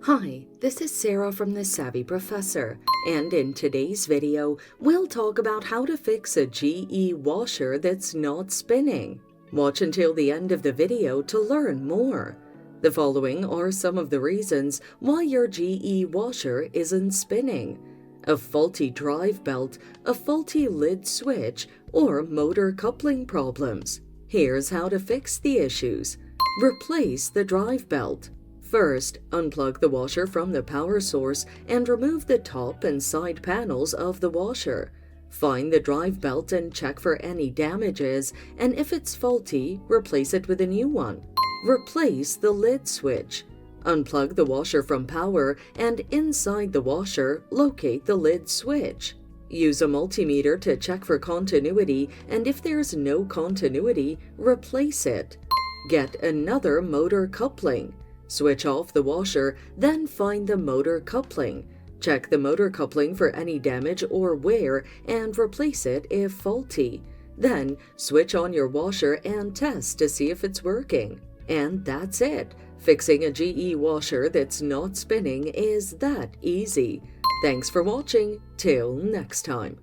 Hi, this is Sarah from The Savvy Professor, and in today's video, we'll talk about how to fix a GE washer that's not spinning. Watch until the end of the video to learn more. The following are some of the reasons why your GE washer isn't spinning: a faulty drive belt, a faulty lid switch, or motor coupling problems. Here's how to fix the issues. Replace the drive belt. First, unplug the washer from the power source and remove the top and side panels of the washer. Find the drive belt and check for any damages, and if it's faulty, replace it with a new one. Replace the lid switch. Unplug the washer from power and inside the washer, locate the lid switch. Use a multimeter to check for continuity, and if there's no continuity, replace it. Get another motor coupling. Switch off the washer, then find the motor coupling. Check the motor coupling for any damage or wear and replace it if faulty. Then switch on your washer and test to see if it's working. And that's it. Fixing a GE washer that's not spinning is that easy. Thanks for watching. Till next time.